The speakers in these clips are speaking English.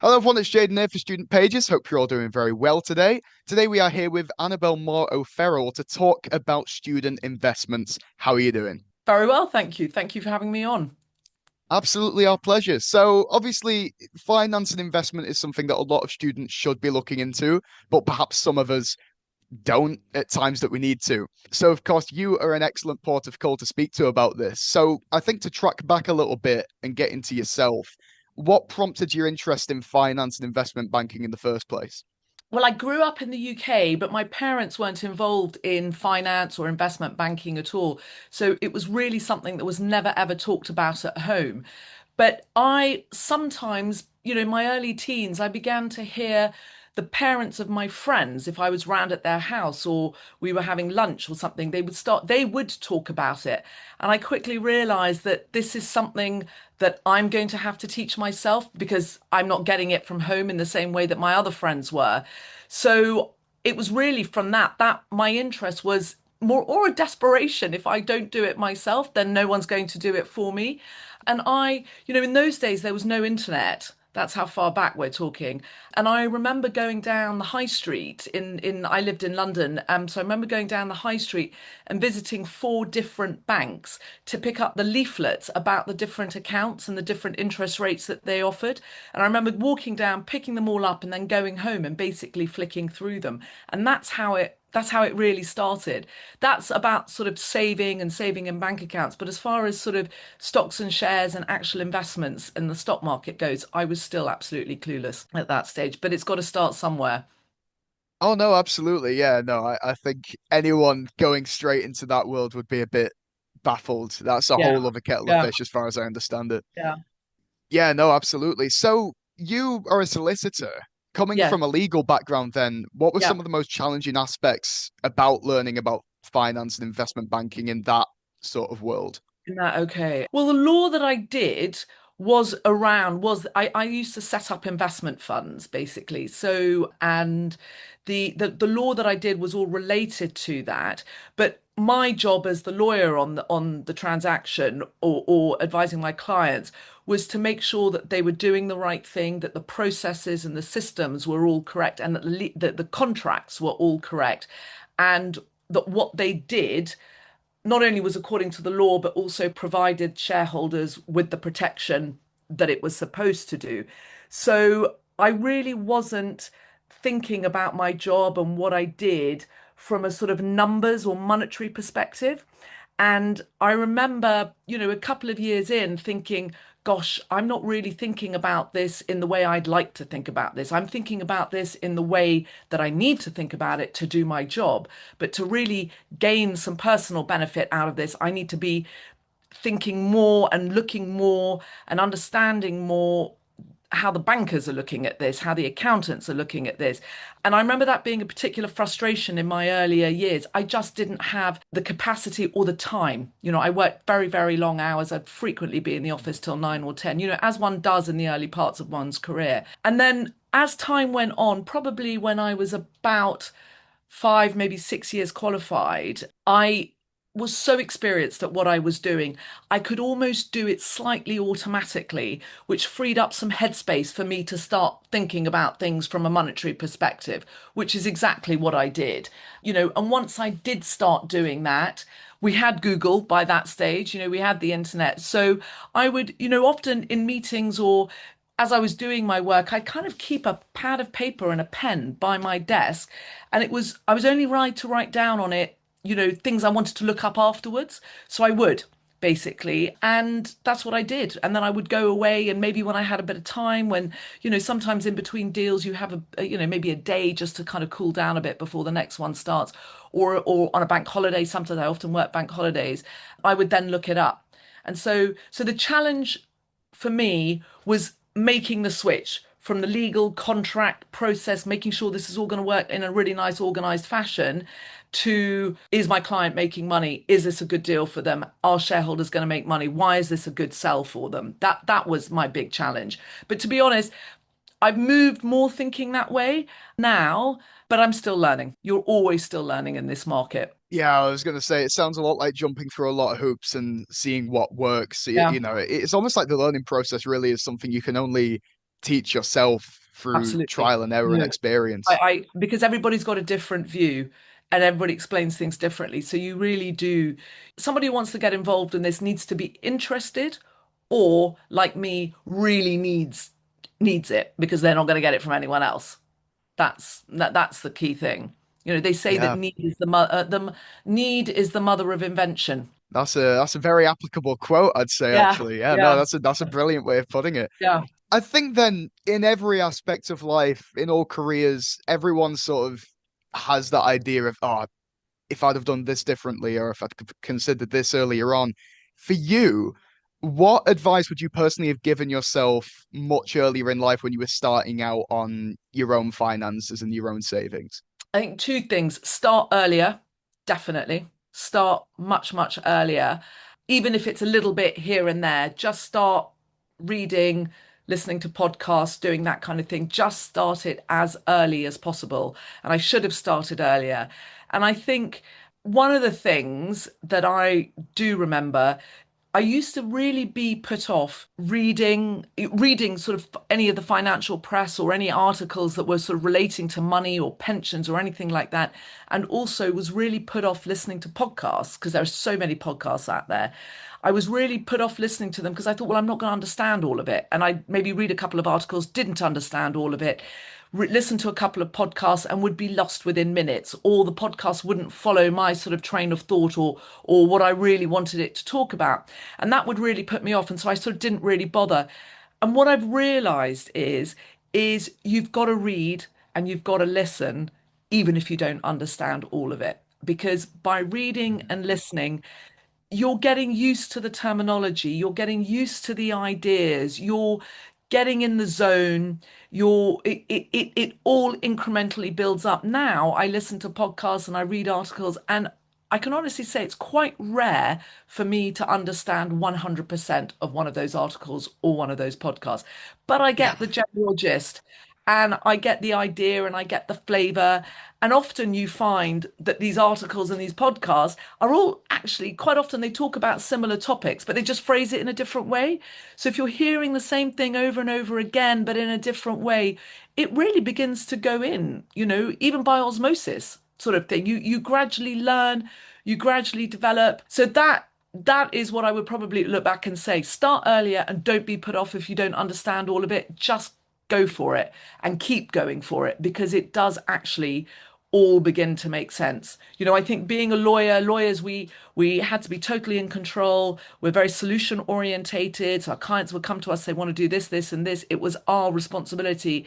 Hello everyone, it's Jaden here for Student Pages. Hope you're all doing very well today. Today we are here with Annabelle More O'Ferrall to talk about student investments. How are you doing? Very well, thank you. Thank you for having me on. Absolutely our pleasure. So obviously finance and investment is something that a lot of students should be looking into, but perhaps some of us don't at times that we need to. So of course you are an excellent port of call to speak to about this. So I think to track back a little bit and get into yourself, what prompted your interest in finance and investment banking in the first place? Well, I grew up in the UK, but my parents weren't involved in finance or investment banking at all. So it was really something that was never ever talked about at home. But I sometimes, in my early teens, I began to hear the parents of my friends, if I was round at their house or we were having lunch or something, they would talk about it. And I quickly realized that this is something that I'm going to have to teach myself because I'm not getting it from home in the same way that my other friends were. So it was really from that my interest was more or a desperation. If I don't do it myself, then no one's going to do it for me. And in those days there was no internet. That's how far back we're talking. And I remember going down the high street in I lived in London. So I remember going down the high street and visiting four different banks to pick up the leaflets about the different accounts and the different interest rates that they offered. And I remember walking down, picking them all up, and then going home and basically flicking through them. And that's how it really started. That's about sort of saving in bank accounts. But as far as sort of stocks and shares and actual investments in the stock market goes, I was still absolutely clueless at that stage. But it's got to start somewhere. Oh no, absolutely. Yeah, no, I think anyone going straight into that world would be a bit baffled. That's a Yeah, whole other kettle of yeah, fish as far as I understand it. yeah, Yeah, no, absolutely. So you are a solicitor. Coming yeah, from a legal background, then, what were yeah. some of the most challenging aspects about learning about finance and investment banking in that sort of world? Isn't that okay? Well, the law that I did was I used to set up investment funds basically. So and the law that I did was all related to that. But my job as the lawyer on the transaction or advising my clients was to make sure that they were doing the right thing, that the processes and the systems were all correct, and that the contracts were all correct, and that what they did not only was according to the law, but also provided shareholders with the protection that it was supposed to do. So I really wasn't thinking about my job and what I did from a sort of numbers or monetary perspective. And I remember, a couple of years in thinking, gosh, I'm not really thinking about this in the way I'd like to think about this. I'm thinking about this in the way that I need to think about it to do my job. But to really gain some personal benefit out of this, I need to be thinking more and looking more and understanding more how the bankers are looking at this, how the accountants are looking at this. And I remember that being a particular frustration in my earlier years. I just didn't have the capacity or the time. I worked very, very long hours. I'd frequently be in the office till 9 or 10, as one does in the early parts of one's career. And then as time went on, probably when I was about 5, maybe 6 years qualified, I was so experienced at what I was doing, I could almost do it slightly automatically, which freed up some headspace for me to start thinking about things from a monetary perspective, which is exactly what I did. And once I did start doing that, we had Google by that stage, we had the internet. So I would, often in meetings or as I was doing my work, I'd kind of keep a pad of paper and a pen by my desk. And I was only right to write down on it, things I wanted to look up afterwards. So I would basically. And that's what I did. And then I would go away. And maybe when I had a bit of time, when, sometimes in between deals, you have maybe a day just to kind of cool down a bit before the next one starts. Or on a bank holiday, sometimes I often work bank holidays, I would then look it up. And so the challenge for me was making the switch from the legal contract process, making sure this is all going to work in a really nice, organized fashion, to is my client making money? Is this a good deal for them? Are shareholders going to make money? Why is this a good sell for them? That was my big challenge. But to be honest, I've moved more thinking that way now, but I'm still learning. You're always still learning in this market. Yeah, I was going to say it sounds a lot like jumping through a lot of hoops and seeing what works. Yeah. It's almost like the learning process really is something you can only teach yourself through Absolutely. trial and error and No. experience. Because everybody's got a different view and everybody explains things differently. So you really do. Somebody who wants to get involved in this needs to be interested or, like me, really needs it because they're not going to get it from anyone else. That's the key thing. They say that Yeah, need is the mother of invention. that's a very applicable quote, I'd say, Yeah, actually. Yeah, no, yeah, that's a brilliant way of putting it. yeah. I think then in every aspect of life, in all careers, everyone sort of has that idea of, oh, if I'd have done this differently or if I'd considered this earlier on. For you, what advice would you personally have given yourself much earlier in life when you were starting out on your own finances and your own savings? I think two things. Start earlier, definitely. Start much, much earlier. Even if it's a little bit here and there, just start reading, listening to podcasts, doing that kind of thing. Just start it as early as possible. And I should have started earlier. And I think one of the things that I do remember I used to really be put off reading sort of any of the financial press or any articles that were sort of relating to money or pensions or anything like that. And also was really put off listening to podcasts because there are so many podcasts out there. I was really put off listening to them because I thought, well, I'm not going to understand all of it. And I maybe read a couple of articles, didn't understand all of it, listen to a couple of podcasts and would be lost within minutes, or the podcast wouldn't follow my sort of train of thought or what I really wanted it to talk about. And that would really put me off. And so I sort of didn't really bother. And what I've realized is you've got to read and you've got to listen, even if you don't understand all of it. Because by reading and listening, you're getting used to the terminology, you're getting used to the ideas, you're getting in the zone, it all incrementally builds up. Now I listen to podcasts and I read articles, and I can honestly say it's quite rare for me to understand 100% of one of those articles or one of those podcasts. But I Yeah. get the general gist and I get the idea and I get the flavor. And often you find that these articles and these podcasts are all actually quite often they talk about similar topics, but they just phrase it in a different way. So if you're hearing the same thing over and over again, but in a different way, it really begins to go in, even by osmosis sort of thing. You gradually learn, you gradually develop. So that is what I would probably look back and say. Start earlier and don't be put off if you don't understand all of it. Just go for it and keep going for it because it does actually all begin to make sense. I think being a lawyer, lawyers, we had to be totally in control. We're very solution orientated. So our clients would come to us, they want to do this, this, and this. It was our responsibility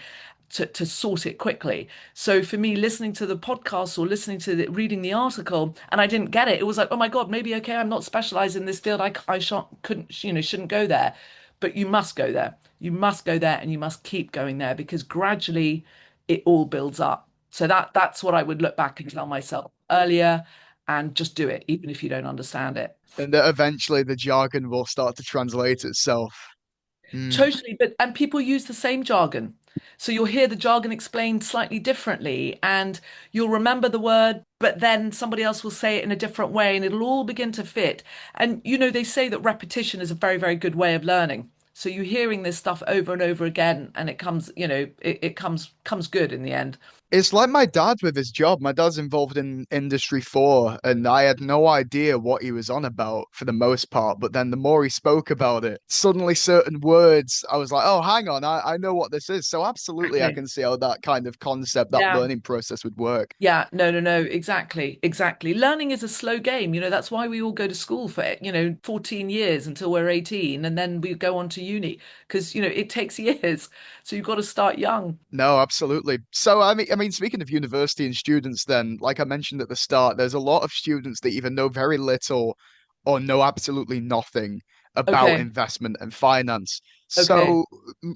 to sort it quickly. So for me, listening to the podcast or reading the article, and I didn't get it, it was like, oh my God, maybe okay, I'm not specialized in this field. I shan't, couldn't, shouldn't go there. But you must go there. You must go there, and you must keep going there because gradually it all builds up. So that's what I would look back and tell myself earlier, and just do it, even if you don't understand it. And that eventually the jargon will start to translate itself. Mm. Totally, and people use the same jargon. So you'll hear the jargon explained slightly differently, and you'll remember the word, but then somebody else will say it in a different way, and it'll all begin to fit. And they say that repetition is a very, very good way of learning. So you're hearing this stuff over and over again, and it comes, it comes good in the end. It's like my dad with his job. My dad's involved in Industry 4, and I had no idea what he was on about for the most part. But then the more he spoke about it, suddenly certain words, I was like, oh, hang on, I know what this is. So absolutely, I Okay. can see how that kind of concept, that Yeah. learning process would work. Yeah, no, no, no, exactly, exactly. Learning is a slow game. That's why we all go to school for, 14 years until we're 18, and then we go on to uni because, it takes years. So you've got to start young. No, absolutely. So I mean, speaking of university and students, then, like I mentioned at the start, there's a lot of students that either know very little or know absolutely nothing about Okay, investment and finance. okay. So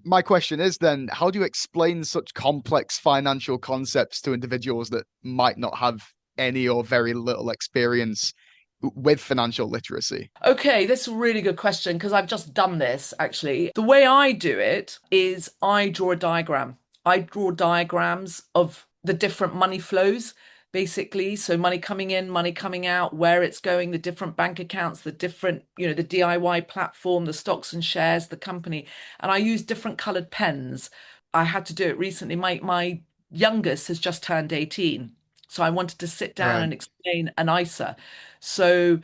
my question is then, how do you explain such complex financial concepts to individuals that might not have any or very little experience with financial literacy? Okay, that's a really good question because I've just done this actually. The way I do it is I draw a diagram. I draw diagrams of the different money flows basically. So money coming in, money coming out, where it's going, the different bank accounts, the different, the DIY platform, the stocks and shares, the company. And I use different colored pens. I had to do it recently. My youngest has just turned 18. So I wanted to sit down Right. and explain an ISA. So,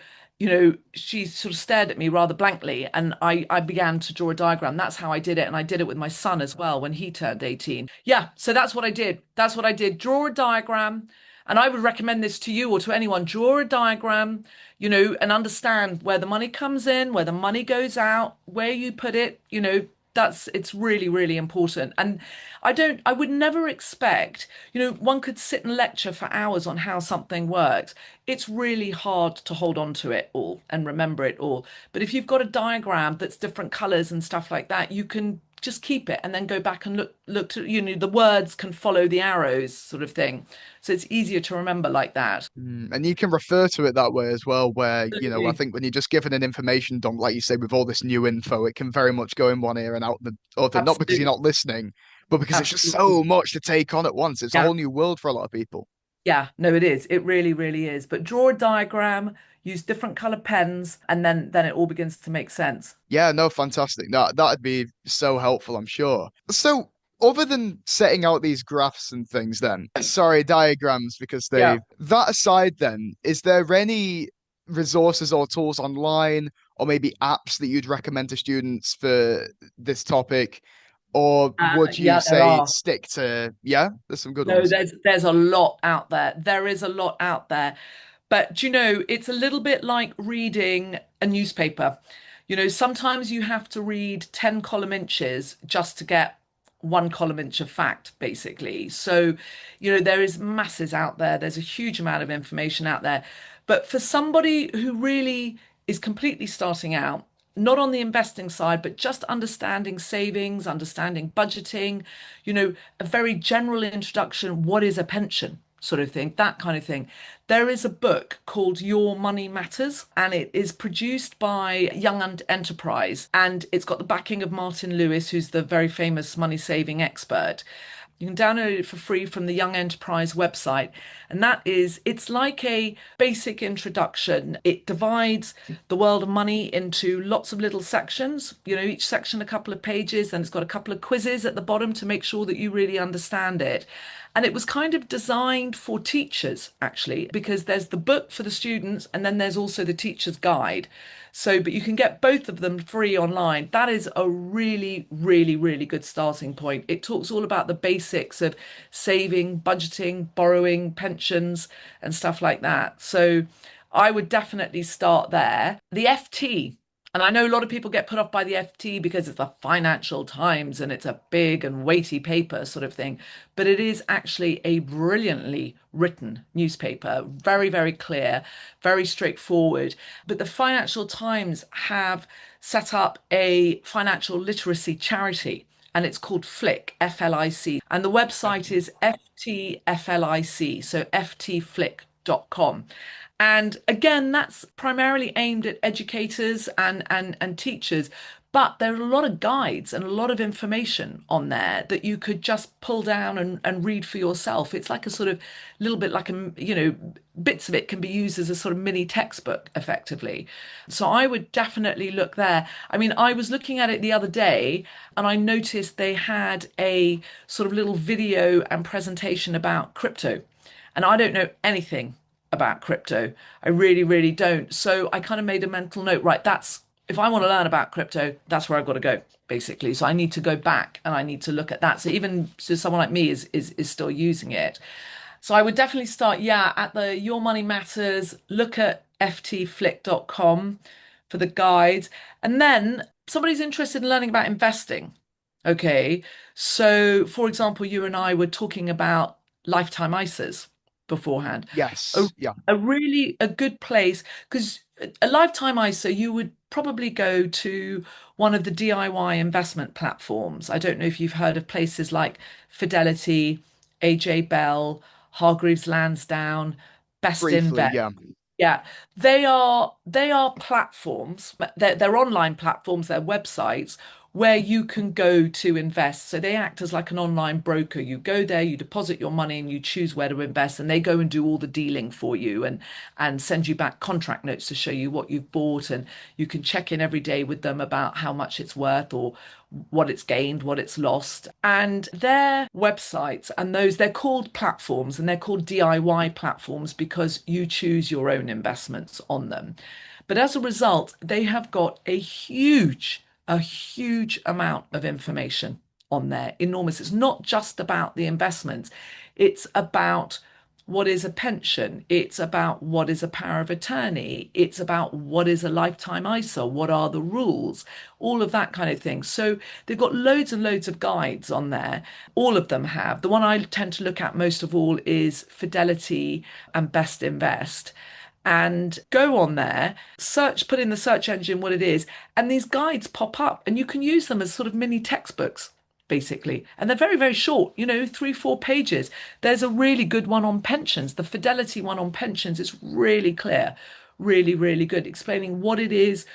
she sort of stared at me rather blankly, and I began to draw a diagram. That's how I did it. And I did it with my son as well when he turned 18. Yeah, so that's what I did. That's what I did. Draw a diagram. And I would recommend this to you or to anyone. Draw a diagram, and understand where the money comes in, where the money goes out, where you put it, it's really, really important. And I would never expect, one could sit and lecture for hours on how something works. It's really hard to hold on to it all and remember it all. But if you've got a diagram that's different colors and stuff like that, you can just keep it and then go back and look to, the words can follow the arrows sort of thing. So it's easier to remember like that. And you can refer to it that way as well, where, I Absolutely. think when you're just given an information dump, like you say, with all this new info, it can very much go in one ear and out the other, not because you're Absolutely. not listening, but because it's just Absolutely. so much to take on at once. It's a Yeah. whole new world for a lot of people. Yeah. No, it is. It really, really is. But draw a diagram, use different color pens, and then it all begins to make sense. Yeah, no, fantastic. No, that'd be so helpful, I'm sure. So, other than setting out these graphs and things, then, sorry, diagrams, because Yeah. that aside, then, is there any resources or tools online or maybe apps that you'd recommend to students for this topic? Or would you Yeah, there say are. stick to, yeah, there's some good No, ones. there's a lot out there. There is a lot out there. But it's a little bit like reading a newspaper. Sometimes you have to read 10 column inches just to get one column inch of fact, basically. So, there is masses out there. There's a huge amount of information out there. But for somebody who really is completely starting out, not on the investing side, but just understanding savings, understanding budgeting, a very general introduction. What is a pension? Sort of thing, that kind of thing. There is a book called Your Money Matters, and it is produced by Young Enterprise, and it's got the backing of Martin Lewis, who's the very famous money saving expert. You can download it for free from the Young Enterprise website. And it's like a basic introduction. It divides the world of money into lots of little sections, each section a couple of pages, and it's got a couple of quizzes at the bottom to make sure that you really understand it. And it was kind of designed for teachers, actually, because there's the book for the students and then there's also the teacher's guide. So, but you can get both of them free online. That is a really, really, really good starting point. It talks all about the basics of saving, budgeting, borrowing, pensions, and stuff like that. So, I would definitely start there. The FT. And I know a lot of people get put off by the FT because it's the Financial Times and it's a big and weighty paper sort of thing. But it is actually a brilliantly written newspaper, very, very clear, very straightforward. But the Financial Times have set up a financial literacy charity. And it's called Flick, F-L-I-C. And the website is FTFLIC, so ftflick.com. And again, that's primarily aimed at educators and teachers. But there are a lot of guides and a lot of information on there that you could just pull down and read for yourself. It's like a sort of little bit like bits of it can be used as a sort of mini textbook effectively. So I would definitely look there. I mean, I was looking at it the other day and I noticed they had a sort of little video and presentation about crypto. And I don't know anything about crypto. I really, really don't. So I kind of made a mental note, right? If I want to learn about crypto, that's where I've got to go, basically. So I need to go back and I need to look at that. So even so someone like me is still using it. So I would definitely start, yeah, at the Your Money Matters, look at ftflick.com for the guides. And then somebody's interested in learning about investing. Okay. So for example, you and I were talking about lifetime ISAs beforehand. A, Yes. Yeah. a good place because a lifetime ISA, you would probably go to one of the DIY investment platforms. I don't know if you've heard of places like Fidelity, AJ Bell, Hargreaves Lansdown, Best Briefly, Invest. yeah. Yeah, they are platforms. They're online platforms, they're websites where you can go to invest. So they act as like an online broker. You go there, you deposit your money, and you choose where to invest, and they go and do all the dealing for you and send you back contract notes to show you what you've bought, and you can check in every day with them about how much it's worth or what it's gained, what it's lost. And their websites and those, they're called platforms and they're called DIY platforms because you choose your own investments on them. But as a result, they have got a huge amount of information on there, enormous. It's not just about the investments, it's about what is a pension, it's about what is a power of attorney, it's about what is a lifetime ISA, what are the rules, all of that kind of thing. So they've got loads and loads of guides on there. All of them have. The one I tend to look at most of all is Fidelity and Best Invest, and go on there, search, put in the search engine what it is, and these guides pop up, and you can use them as sort of mini textbooks, basically. And they're very, very short, 3, 4 pages. There's a really good one on pensions. The Fidelity one on pensions is really clear, really, really good, explaining what it is,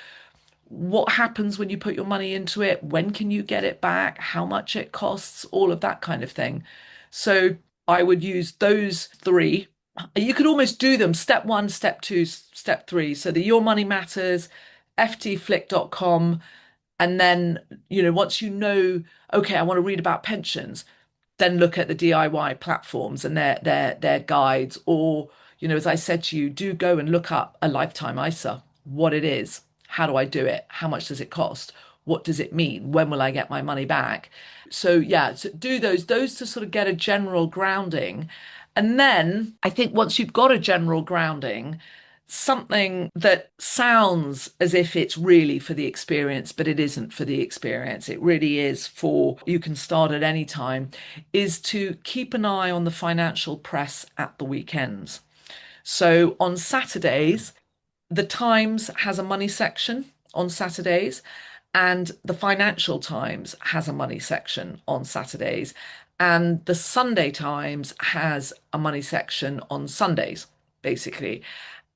what happens when you put your money into it, when can you get it back, how much it costs, all of that kind of thing. So I would use those three. You could almost do them step one, step two, step three. So the Your Money Matters, ftflick.com, and then, once okay, I want to read about pensions, then look at the DIY platforms and their guides. Or, as I said to you, do go and look up a lifetime ISA, what it is, how do I do it, how much does it cost, what does it mean, when will I get my money back? So yeah, so do those to sort of get a general grounding. And then I think once you've got a general grounding, something that sounds as if it's really for the experience, but it isn't for the experience. It really is for, you can start at any time, is to keep an eye on the financial press at the weekends. So on Saturdays, the Times has a money section on Saturdays, and the Financial Times has a money section on Saturdays, and the Sunday Times has a money section on Sundays, basically.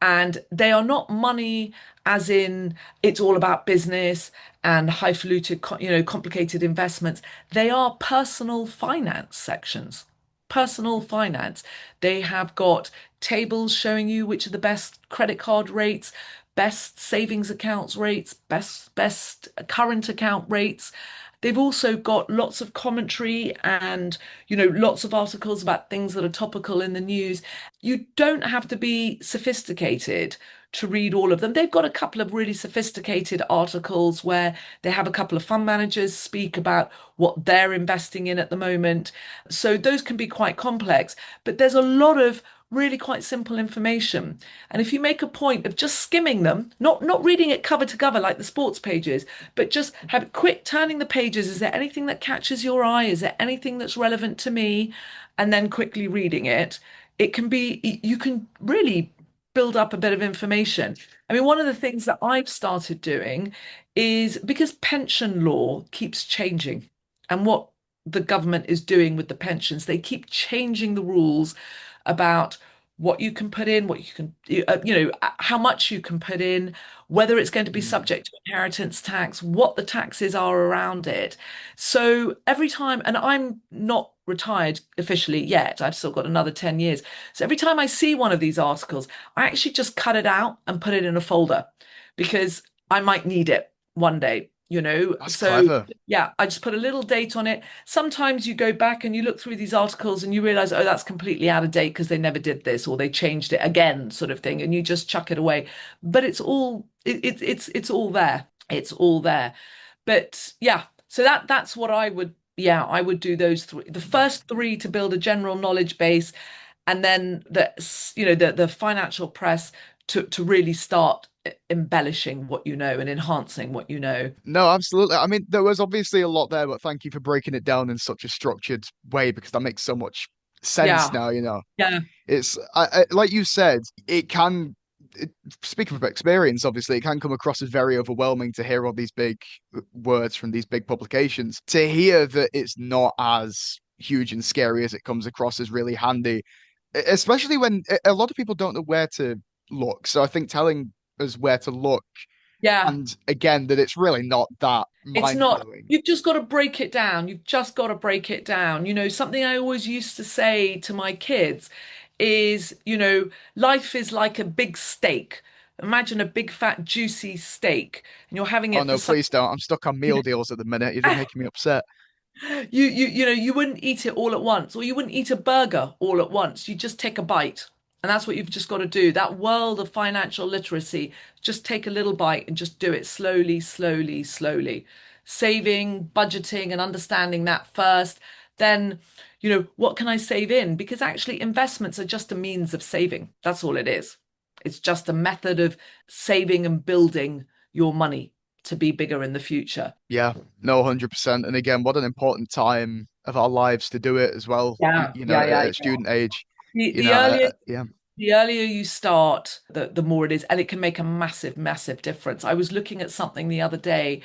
And they are not money as in it's all about business and highfalutin, complicated investments. They are personal finance sections. Personal finance. They have got tables showing you which are the best credit card rates, best savings accounts rates, best current account rates. They've also got lots of commentary and, lots of articles about things that are topical in the news. You don't have to be sophisticated to read all of them. They've got a couple of really sophisticated articles where they have a couple of fund managers speak about what they're investing in at the moment. So those can be quite complex, but there's a lot of really quite simple information. And if you make a point of just skimming them, not reading it cover to cover like the sports pages, but just have quick turning the pages. Is there anything that catches your eye? Is there anything that's relevant to me? And then quickly reading it. You can really build up a bit of information. I mean, one of the things that I've started doing is because pension law keeps changing, and what the government is doing with the pensions, they keep changing the rules about what you can put in, what you can, how much you can put in, whether it's going to be Mm. subject to inheritance tax, what the taxes are around it. So every time, and I'm not retired officially yet, I've still got another 10 years. So every time I see one of these articles, I actually just cut it out and put it in a folder because I might need it one day. That's So clever. yeah, I just put a little date on it. Sometimes you go back and you look through these articles and you realize, oh, that's completely out of date because they never did this or they changed it again, sort of thing, and you just chuck it away. But it's all there. It's all there. But yeah, so that's what I would, yeah, I would do those three. The first three to build a general knowledge base, and then the financial press to really start embellishing what you know and enhancing what you know. No, absolutely. I mean, there was obviously a lot there, but thank you for breaking it down in such a structured way because that makes so much sense Yeah, now. yeah. It's like you said, speaking from experience, obviously, it can come across as very overwhelming to hear all these big words from these big publications. To hear that it's not as huge and scary as it comes across is really handy, especially when a lot of people don't know where to look. So I think telling us where to look Yeah. And again, that it's really not that It's not, mind-blowing. you've just got to break it down. You've just got to break it down. Something I always used to say to my kids is, life is like a big steak. Imagine a big, fat, juicy steak, and you're having Oh it for no, supper. please don't. I'm stuck on meal deals at the minute. You're making me upset. You wouldn't eat it all at once, or you wouldn't eat a burger all at once. You just take a bite. And that's what you've just got to do. That world of financial literacy, just take a little bite and just do it slowly, slowly, slowly. Saving, budgeting, and understanding that first. Then, what can I save in? Because actually, investments are just a means of saving. That's all it is. It's just a method of saving and building your money to be bigger in the future. Yeah, no, 100%. And again, what an important time of our lives to do it as well. Yeah, You know, yeah, yeah. at student age, The, you know, the earlier yeah. the earlier you start, the more it is, and it can make a massive, massive difference. I was looking at something the other day,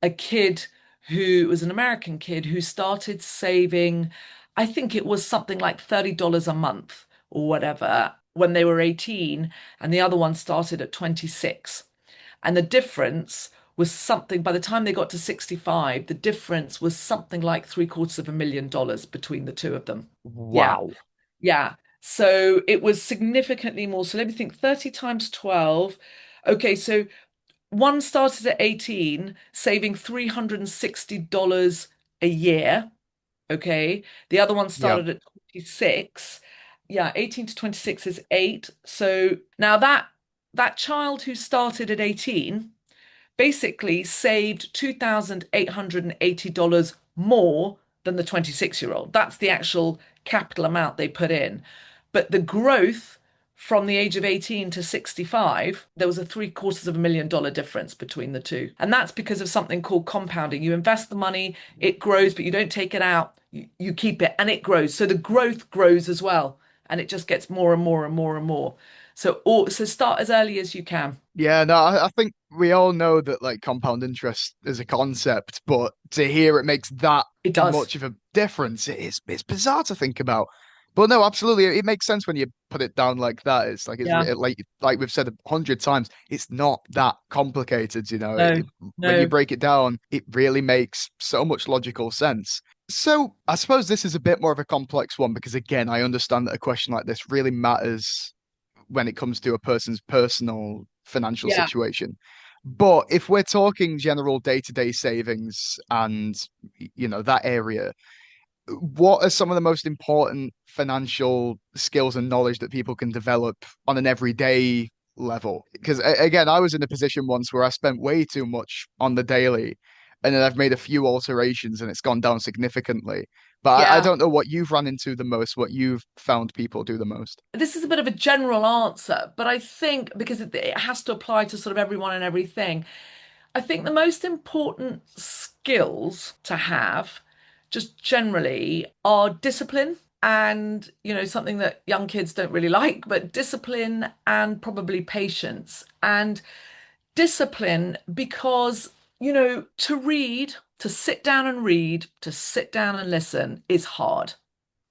a kid who was an American kid who started saving, I think it was something like $30 a month or whatever when they were 18, and the other one started at 26. And the difference was something, by the time they got to 65, the difference was something like $750,000 between the two of them. Yeah. Wow. Yeah. So it was significantly more. So let me think 30 times 12. Okay, so one started at 18, saving $360 a year. Okay. The other one Yeah. started at 26. Yeah, 18 to 26 is 8. So now that child who started at 18 basically saved $2,880 more than the 26-year-old. That's the actual capital amount they put in. But the growth from the age of 18 to 65, there was a $750,000 difference between the two. And that's because of something called compounding. You invest the money, it grows, but you don't take it out. You keep it and it grows. So the growth grows as well. And it just gets more and more and more and more. So start as early as you can. Yeah, no, I think we all know that like compound interest is a concept, but to hear it makes that It does. much of a difference, it's bizarre to think about. But no, absolutely, it makes sense when you put it down like that. It's like Yeah. like we've said 100 times, it's not that complicated, you know. No, When you no. break it down, it really makes so much logical sense. So I suppose this is a bit more of a complex one because again, I understand that a question like this really matters when it comes to a person's personal financial Yeah. situation. But if we're talking general day-to-day savings and that area, what are some of the most important financial skills and knowledge that people can develop on an everyday level? Because again, I was in a position once where I spent way too much on the daily, and then I've made a few alterations and it's gone down significantly. But I Yeah. don't know what you've run into the most, what you've found people do the most. This is a bit of a general answer, but I think because it has to apply to sort of everyone and everything, I think the most important skills to have, just generally, are discipline and, something that young kids don't really like, but discipline and probably patience. And discipline because, to read, to sit down and read, to sit down and listen is hard.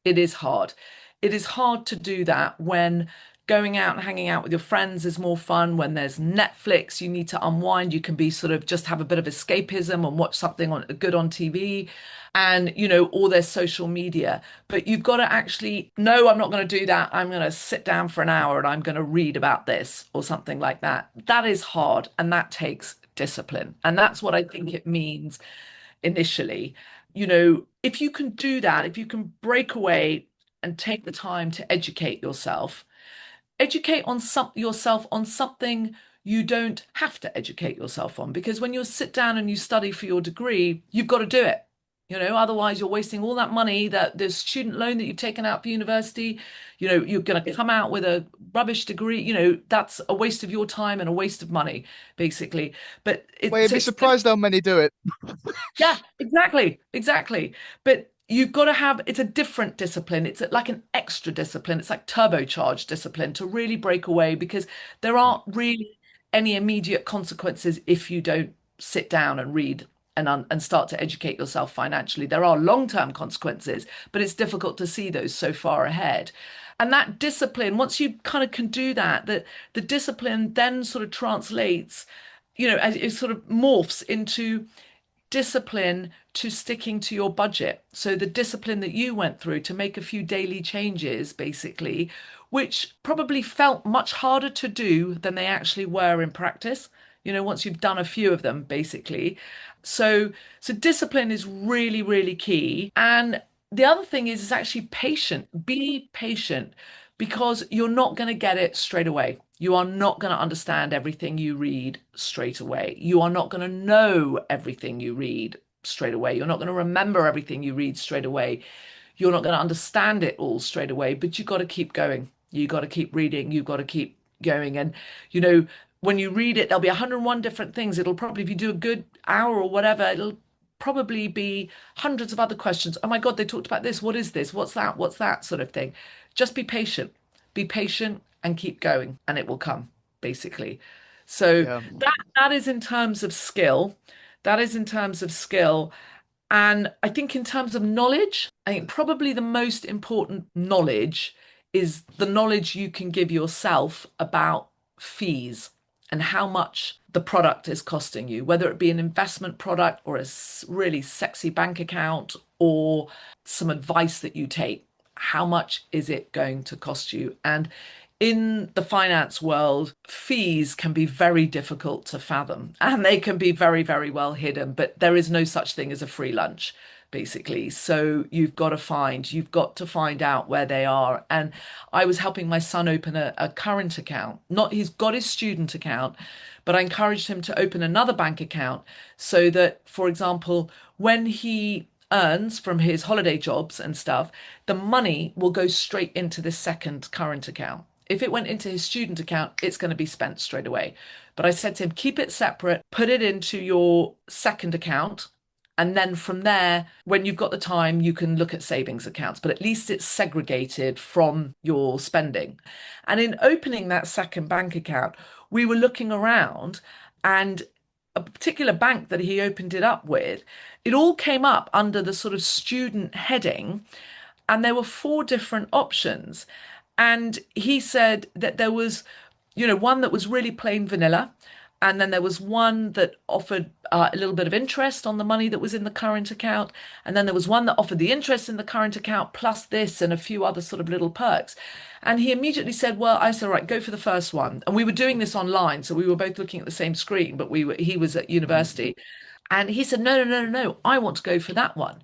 It is hard. It is hard to do that when going out and hanging out with your friends is more fun. When there's Netflix, you need to unwind. You can be sort of just have a bit of escapism and watch something good on TV and, all their social media. But you've got to actually, no, I'm not going to do that. I'm going to sit down for an hour and I'm going to read about this or something like that. That is hard and that takes discipline. And that's what I think it means initially. If you can do that, if you can break away and take the time to educate yourself, educate yourself on something you don't have to educate yourself on. Because when you sit down and you study for your degree, you've got to do it. Otherwise you're wasting all that money, that the student loan that you've taken out for university, you're going to come out with a rubbish degree, that's a waste of your time and a waste of money, basically. But Well, you'd be it's surprised how many do it. yeah, exactly, exactly. But you've got to have, it's a different discipline. It's like an extra discipline. It's like turbocharged discipline to really break away because there Yeah. aren't really any immediate consequences if you don't sit down and read and start to educate yourself financially. There are long-term consequences, but it's difficult to see those so far ahead. And that discipline, once you kind of can do that, the discipline then sort of translates as it sort of morphs into discipline to sticking to your budget. So the discipline that you went through to make a few daily changes, basically, which probably felt much harder to do than they actually were in practice, once you've done a few of them, basically. So discipline is really, really key. And the other thing is actually patient. Be patient because you're not going to get it straight away. You are not going to understand everything you read straight away. You are not going to know everything you read straight away. You're not going to remember everything you read straight away. You're not going to understand it all straight away, but you've got to keep going. You've got to keep reading. You've got to keep going. And, when you read it, there'll be 101 different things. It'll probably, if you do a good hour or whatever, it'll probably be hundreds of other questions. Oh my God, they talked about this. What is this? What's that? What's that sort of thing? Just be patient. Be patient and keep going, and it will come, basically. So Yeah. that is in terms of skill. That is in terms of skill. And I think in terms of knowledge, I think probably the most important knowledge is the knowledge you can give yourself about fees and how much the product is costing you, whether it be an investment product or a really sexy bank account or some advice that you take. How much is it going to cost you? And in the finance world, fees can be very difficult to fathom and they can be very, very well hidden, but there is no such thing as a free lunch, basically. So you've got to find out where they are. And I was helping my son open a current account. Not, he's got his student account, but I encouraged him to open another bank account so that, for example, when he earns from his holiday jobs and stuff, the money will go straight into this second current account. If it went into his student account, it's going to be spent straight away. But I said to him, keep it separate, put it into your second account. And then from there, when you've got the time, you can look at savings accounts, but at least it's segregated from your spending. And in opening that second bank account, we were looking around and a particular bank that he opened it up with, it all came up under the sort of student heading, and there were four different options. And he said that there was, one that was really plain vanilla. And then there was one that offered a little bit of interest on the money that was in the current account. And then there was one that offered the interest in the current account plus this and a few other sort of little perks. And he immediately said, well, I said, all right, go for the first one. And we were doing this online. So we were both looking at the same screen, but he was at university. And he said, no, no, no, no, no, I want to go for that one.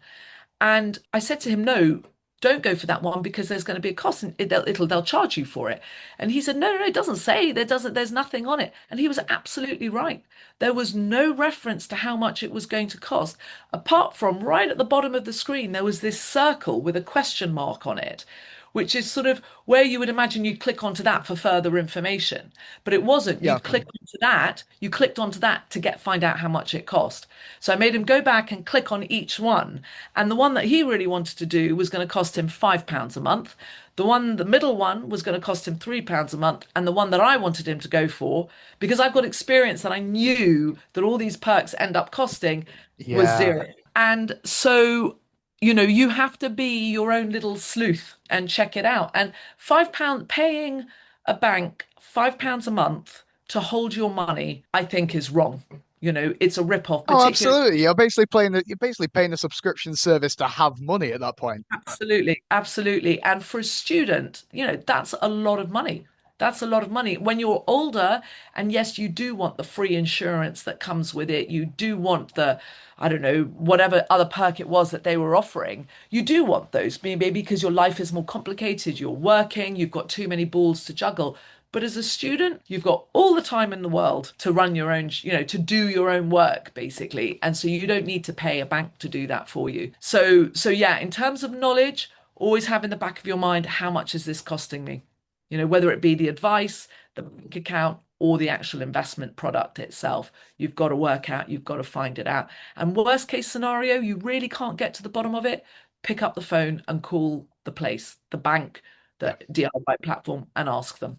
And I said to him, no, don't go for that one because there's going to be a cost and they'll charge you for it. And he said, no, no, no, it doesn't say there's nothing on it. And he was absolutely right. There was no reference to how much it was going to cost, apart from right at the bottom of the screen, there was this circle with a question mark on it, which is sort of where you would imagine you'd click onto that for further information. But it wasn't. Yeah. You clicked onto that to find out how much it cost. So I made him go back and click on each one. And the one that he really wanted to do was going to cost him £5 a month. The middle one was going to cost him £3 a month. And the one that I wanted him to go for, because I've got experience that I knew that all these perks end up costing, was Yeah. zero. And so you have to be your own little sleuth and check it out. And £5 paying a bank £5 a month to hold your money, I think is wrong. It's a rip-off, Oh, particularly. absolutely. You're basically paying a subscription service to have money at that point. Absolutely, absolutely. And for a student, that's a lot of money. That's a lot of money. When you're older, and yes, you do want the free insurance that comes with it. You do want I don't know, whatever other perk it was that they were offering. You do want those, maybe because your life is more complicated. You're working, you've got too many balls to juggle. But as a student, you've got all the time in the world to run your own, to do your own work, basically. And so you don't need to pay a bank to do that for you. So yeah, in terms of knowledge, always have in the back of your mind, how much is this costing me? Whether it be the advice, the bank account, or the actual investment product itself. You've got to work out, you've got to find it out. And worst case scenario, you really can't get to the bottom of it, pick up the phone and call the place, the bank, Yeah. the DIY platform, and ask them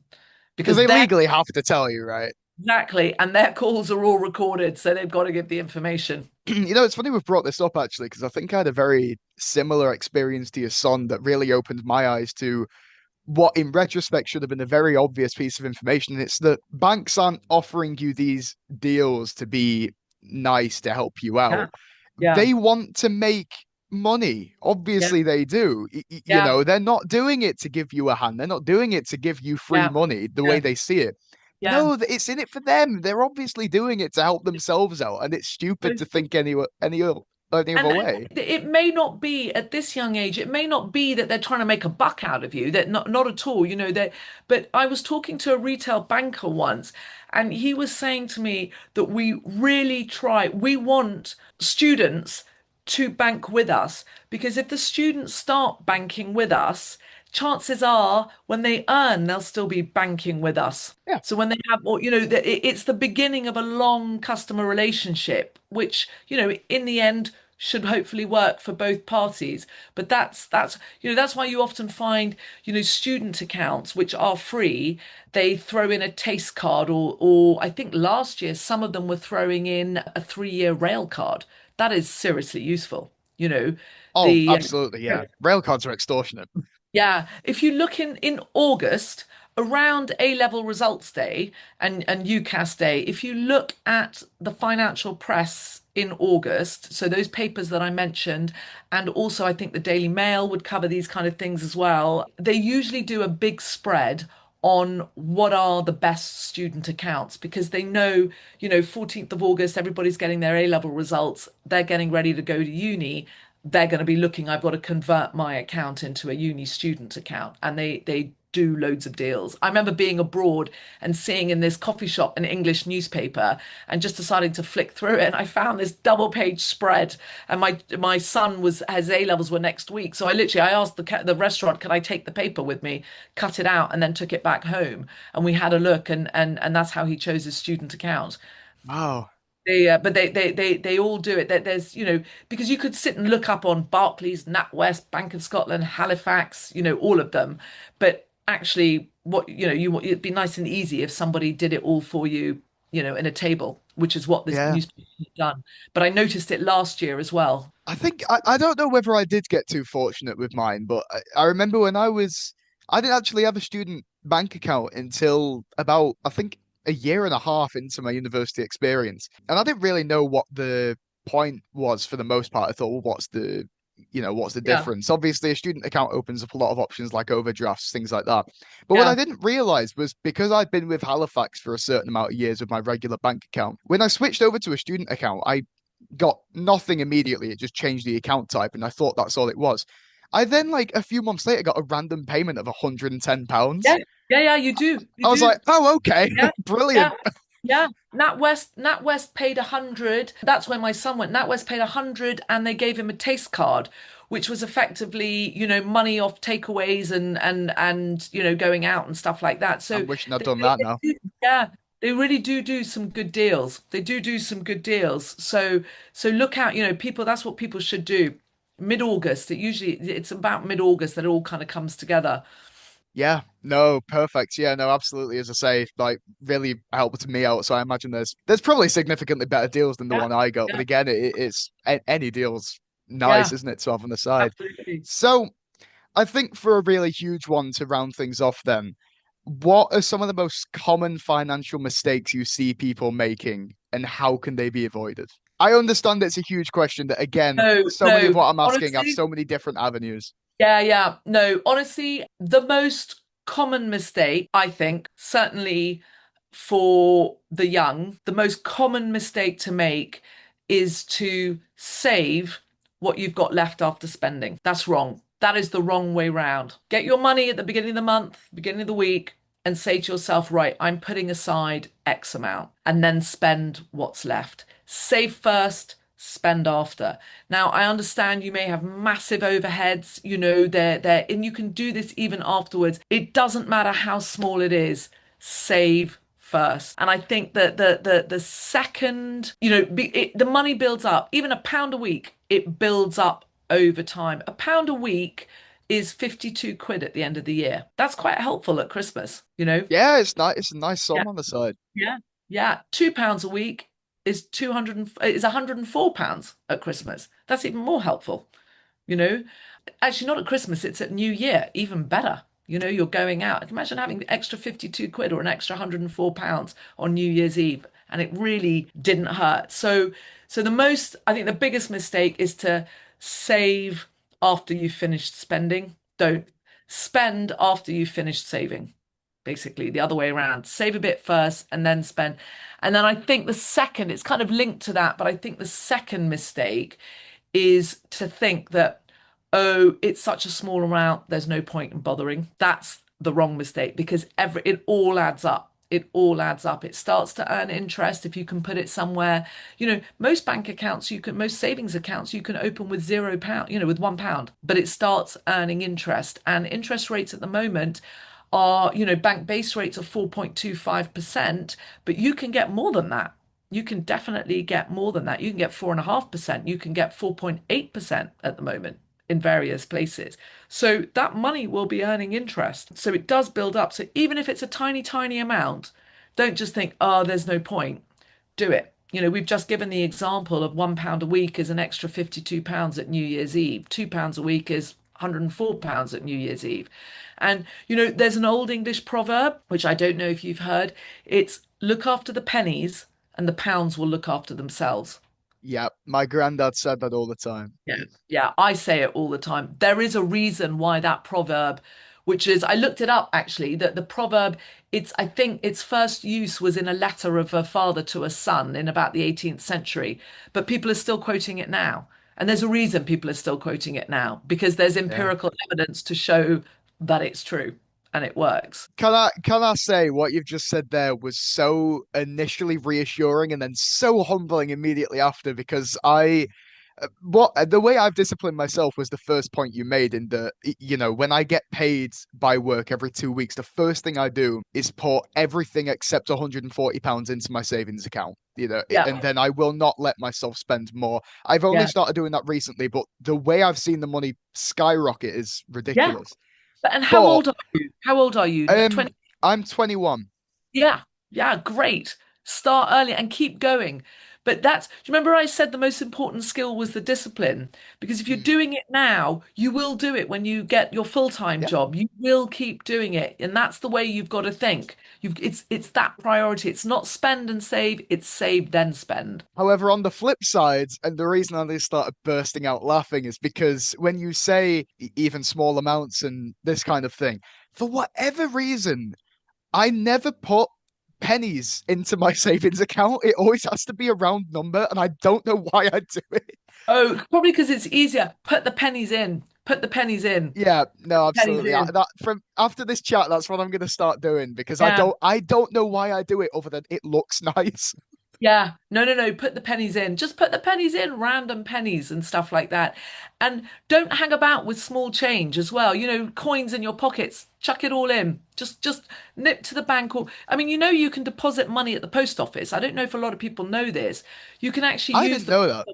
Because because they they're legally have to tell you, right? exactly, and their calls are all recorded, so they've got to give the information. It's funny we've brought this up actually, because I think I had a very similar experience to your son that really opened my eyes to what in retrospect should have been a very obvious piece of information. It's that banks aren't offering you these deals to be nice to help you Yeah, out. yeah, They want to make money. yeah, Obviously, they do. You yeah, know, they're not doing it to give you a hand. They're not doing it to give you free yeah, money the way yeah. they see it. Yeah. No, it's in it for them. They're obviously doing it to help themselves out, and it's stupid to think any other And way. it may not be at this young age, it may not be that they're trying to make a buck out of you. That not at all, you know, that but I was talking to a retail banker once, and he was saying to me that we really try, we want students to bank with us because if the students start banking with us, chances are when they earn, they'll still be banking with us. Yeah. So when they have, or you know, it's the beginning of a long customer relationship, which, you know, in the end should hopefully work for both parties. But that's you know that's why you often find, you know, student accounts which are free, they throw in a taste card, or I think last year some of them were throwing in a 3-year rail card. That is seriously useful. You know, Oh, the absolutely. Yeah. Rail cards are extortionate. yeah, if you look in August, around A-level results day and UCAS day, if you look at the financial press in August, so those papers that I mentioned, and also I think the Daily Mail would cover these kind of things as well, they usually do a big spread on what are the best student accounts because they know, you know, 14th of August, everybody's getting their A-level results, they're getting ready to go to uni, they're going to be looking, I've got to convert my account into a uni student account. And they do loads of deals. I remember being abroad and seeing in this coffee shop an English newspaper and just deciding to flick through it. And I found this double page spread. And my son was his A levels were next week. So I asked the restaurant, can I take the paper with me, cut it out, and then took it back home. And we had a look and that's how he chose his student account. Wow. But they all do it. There's, you know, because you could sit and look up on Barclays, NatWest, Bank of Scotland, Halifax, you know, all of them. But actually, what, you know, it'd be nice and easy if somebody did it all for you, you know, in a table, which is what this Yeah. newspaper has done. But I noticed it last year as well. I don't know whether I did get too fortunate with mine, but I remember when I didn't actually have a student bank account until about, I think, a year and a half into my university experience. And I didn't really know what the point was for the most part. I thought, well, what's the Yeah, difference? Obviously, a student account opens up a lot of options like overdrafts, things like that. But what I yeah, didn't realize was because I'd been with Halifax for a certain amount of years with my regular bank account, when I switched over to a student account, I got nothing immediately. It just changed the account type, and I thought that's all it was. I then, like a few months later, got a random payment of £110. yeah, yeah. You do, you I was do. like, oh, okay, Yeah, yeah. brilliant. Yeah, NatWest paid 100. That's when my son went. NatWest paid 100 and they gave him a taste card, which was effectively, you know, money off takeaways and you know, going out and stuff like that. So I'm wishing I'd done that now. yeah, they really do some good deals. They do some good deals. So look out, you know, people, that's what people should do. Mid-August, it's about mid-August that it all kind of comes together. Yeah, no, perfect. Yeah, no, absolutely. As I say, like really helped me out. So I imagine there's probably significantly better deals than the Yeah, one I got. But yeah, again, it's any deal's nice, yeah, isn't it, to have on the side? absolutely. So I think for a really huge one to round things off, then, what are some of the most common financial mistakes you see people making, and how can they be avoided? I understand it's a huge question that, again, No, so many of no. what I'm asking have Honestly, so many different avenues. yeah, yeah. No, honestly, the most common mistake, I think, certainly for the young, the most common mistake to make is to save what you've got left after spending. That's wrong. That is the wrong way round. Get your money at the beginning of the month, beginning of the week, and say to yourself, right, I'm putting aside X amount, and then spend what's left. Save first, spend after. Now, I understand you may have massive overheads, you know, and you can do this even afterwards. It doesn't matter how small it is, save first. And I think that the second, you know, the money builds up, even £1 a week, it builds up over time. £1 a week is 52 quid at the end of the year. That's quite helpful at Christmas, you know? Yeah, it's nice. It's a nice Yeah. sum on the side. Yeah. Yeah. £2 a week is 200 is £104 at Christmas. That's even more helpful, you know? Actually, not at Christmas, it's at New Year, even better, You know, you're going out. I can imagine having the extra 52 quid or an extra £104 on New Year's Eve, and it really didn't hurt. So the most, I think the biggest mistake is to save after you've finished spending. Don't spend after you've finished saving. Basically, the other way around. Save a bit first and then spend. And then I think the second, it's kind of linked to that, but I think the second mistake is to think that, oh, it's such a small amount, there's no point in bothering. That's the wrong mistake because it all adds up. It all adds up. It starts to earn interest if you can put it somewhere. You know, most bank accounts most savings accounts you can open with £0, with £1, but it starts earning interest. And interest rates at the moment are, bank base rates are 4.25%, but you can get more than that. You can definitely get more than that. You can get 4.5%. You can get 4.8% at the moment in various places. So that money will be earning interest. So it does build up. So even if it's a tiny, tiny amount, don't just think, oh, there's no point. Do it. We've just given the example of £1 a week is an extra £52 at New Year's Eve. £2 a week is £104 at New Year's Eve. And, there's an old English proverb, which I don't know if you've heard. It's look after the pennies and the pounds will look after themselves. Yeah, my granddad said that all the time. Yeah. Yeah, I say it all the time. There is a reason why that proverb, which is, I looked it up actually, that the proverb, I think its first use was in a letter of a father to a son in about the 18th century, but people are still quoting it now. And there's a reason people are still quoting it now, because there's Yeah. empirical evidence to show that it's true and it works. Can I say what you've just said there was so initially reassuring and then so humbling immediately after because what the way I've disciplined myself was the first point you made in when I get paid by work every 2 weeks, the first thing I do is put everything except £140 into my savings account. Yeah, And then I will not let myself spend more. I've only yeah, started doing that recently, but the way I've seen the money skyrocket is yeah. ridiculous. And how But old are you? How old are you? um, 20? I'm 21. Yeah, yeah, great. Start early and keep going. But do you remember I said the most important skill was the discipline? Because if you're Mm. doing it now, you will do it when you get your full-time Yeah. job. You will keep doing it. And that's the way you've got to think. It's that priority. It's not spend and save, it's save then spend. However, on the flip side, and the reason I just started bursting out laughing is because when you say even small amounts and this kind of thing, for whatever reason, I never put pennies into my savings account. It always has to be a round number, and I don't know why I do it. Oh, probably because it's easier. Put the pennies in. Put the pennies in. Yeah, no, Pennies absolutely. in. That from after this chat, that's what I'm gonna start doing because I Yeah. don't I don't know why I do it other than it looks nice. Yeah, no, no, no. Put the pennies in. Just put the pennies in, random pennies and stuff like that. And don't hang about with small change as well. Coins in your pockets, chuck it all in. Just nip to the bank or I mean, you can deposit money at the post office. I don't know if a lot of people know this. You can actually I use didn't the know that.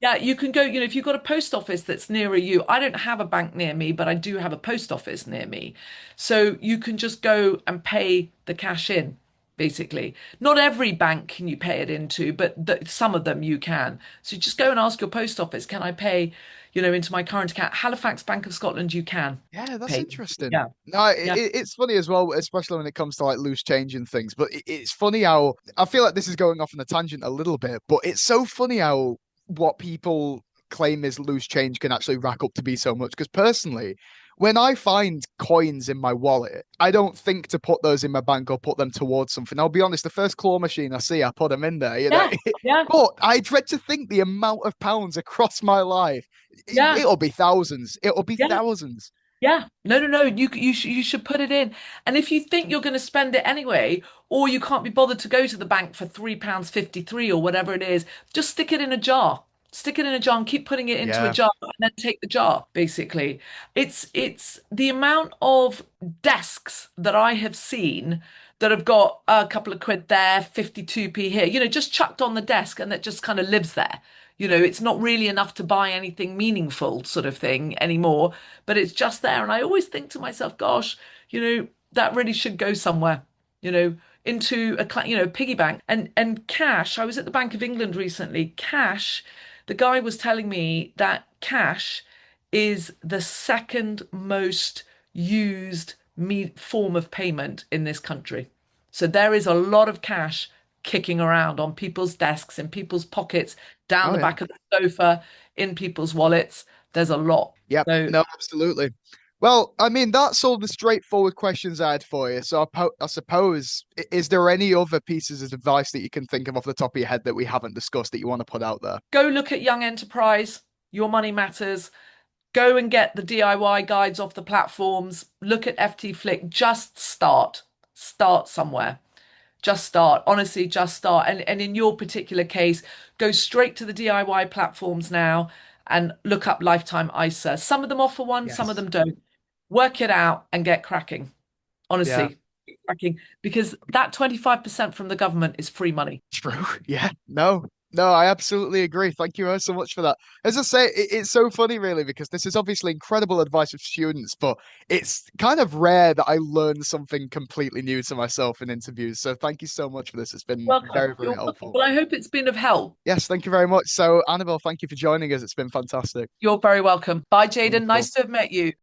yeah, you can go, if you've got a post office that's nearer you. I don't have a bank near me, but I do have a post office near me. So you can just go and pay the cash in, basically. Not every bank can you pay it into, but some of them you can. So you just go and ask your post office, can I pay, into my current account? Halifax Bank of Scotland, you can Yeah, that's pay. interesting. Yeah, No, yeah, it's funny as well, especially when it comes to like loose change and things. But it's funny how I feel like this is going off on a tangent a little bit, but it's so funny how what people claim is loose change can actually rack up to be so much. Because personally, when I find coins in my wallet, I don't think to put those in my bank or put them towards something. I'll be honest, the first claw machine I see, I put them in there, yeah, yeah, But I dread to think the amount of pounds across my life. yeah, It'll be thousands. It'll be yeah. thousands. Yeah, no, no, no. You should put it in. And if you think you're going to spend it anyway, or you can't be bothered to go to the bank for £3.53 or whatever it is, just stick it in a jar. Stick it in a jar and keep putting it into a Yeah. jar and then take the jar, basically. It's the amount of desks that I have seen that have got a couple of quid there, 52p here, just chucked on the desk and that just kind of lives there. It's not really enough to buy anything meaningful, sort of thing anymore, but it's just there. And I always think to myself, gosh, that really should go somewhere, you know, into a piggy bank. And cash, I was at the Bank of England recently. Cash, the guy was telling me that cash is the second most used form of payment in this country. So there is a lot of cash kicking around on people's desks, in people's pockets, down Oh the yeah. back of the sofa, in people's wallets. There's a lot. Yep. So No, absolutely. Well, I mean, that's all the straightforward questions I had for you. So I suppose, is there any other pieces of advice that you can think of off the top of your head that we haven't discussed that you want to put out there? go look at Young Enterprise. Your money matters. Go and get the DIY guides off the platforms. Look at FT Flick. Just start. Start somewhere. Just start. Honestly, just start. And in your particular case, go straight to the DIY platforms now and look up lifetime ISA. Some of them offer one, some of Yes. them don't. Work it out and get cracking. Yeah. Honestly, get cracking because that 25% from the government is free money. True. Yeah. No. No, I absolutely agree. Thank you so much for that. As I say, it's so funny, really, because this is obviously incredible advice for students, but it's kind of rare that I learn something completely new to myself in interviews. So thank you so much for this. It's been Welcome. very, very You're welcome. helpful. Well, I hope it's been of help. Yes, thank you very much. So, Annabelle, thank you for joining us. It's been fantastic. You're very welcome. Bye, Jaden. Wonderful. Nice to have met you.